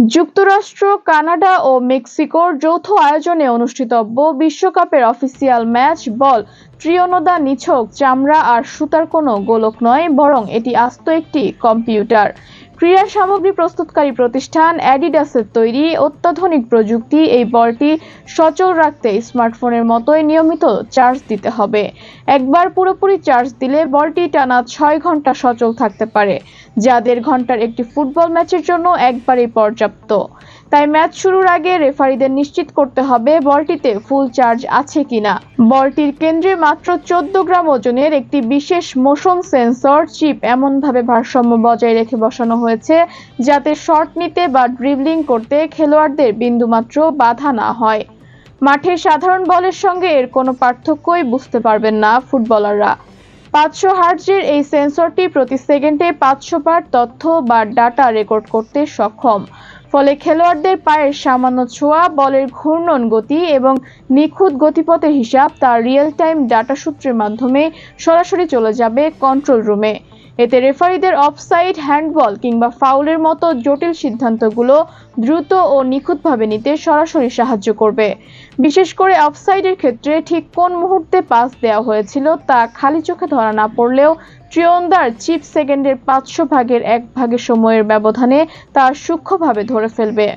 যুক্তরাষ্ট্র, কানাডা ও মেক্সিকোর যৌথ আয়োজনে অনুষ্ঠিতব্য বিশ্বকাপের অফিসিয়াল ম্যাচ বল ত্রিয়নদা নিছক চামড়া আর সুতার কোনো গোলক নয়, বরং এটি আস্ত একটি কম্পিউটার। ক্রীড়া সামগ্রী প্রস্তুতকারী প্রতিষ্ঠান অ্যাডিডাসের তৈরি অত্যাধুনিক প্রযুক্তি এই বলটি সচল রাখতে স্মার্টফোনের মতোই নিয়মিত চার্জ দিতে হবে। একবার পুরোপুরি চার্জ দিলে বলটি টানা ৬ ঘন্টা সচল থাকতে পারে, যা ১.৫ ঘন্টার একটি ফুটবল ম্যাচের জন্য একবারেই পর্যাপ্ত। তাই ম্যাচ শুরুর আগে রেফারিদের নিশ্চিত করতে হবে বলটিতে ফুল চার্জ আছে কিনা। বলটির কেন্দ্রে মাত্র ১৪ গ্রাম ওজনের একটি বিশেষ মোশন সেন্সর চিপ এমনভাবে ভারসাম্য বজায় রেখে বসানো হয়েছে যাতে শট নিতে বা ড্রিবলিং করতে খেলোয়াড়দের বিন্দুমাত্র বাধা না হয়। মাঠে সাধারণ বলের সঙ্গে এর কোনো পার্থক্যই বুঝতে পারবেন না ফুটবলাররা। ৫০০ হার্টজের এই সেন্সরটি প্রতি সেকেন্ডে ৫০০ বার তথ্য বা ডাটা রেকর্ড করতে সক্ষম। ফলে খেলোয়াড়দের পায়ের সামান্য ছোঁয়া, বলের ঘূর্ণন গতি এবং নিখুঁত গতিপথের হিসাব তার রিয়েল টাইম ডাটা সূত্রের মাধ্যমে সরাসরি চলে যাবে কন্ট্রোল রুমে। এতে রেফারিদের অফসাইড, হ্যান্ডবল কিংবা ফাউলের মতো জটিল সিদ্ধান্তগুলো দ্রুত ও নিখুঁতভাবে নিতে সরাসরি সাহায্য করবে। বিশেষ করে অফসাইডের ক্ষেত্রে ঠিক কোন মুহূর্তে পাস দেওয়া হয়েছিল তা খালি চোখে ধরা না পড়লেও ত্রিয়নদার চিপ সেকেন্ডের ৫০০ ভাগের ১ ভাগের সময়ের ব্যবধানে তা সূক্ষ্মভাবে ধরে ফেলবে।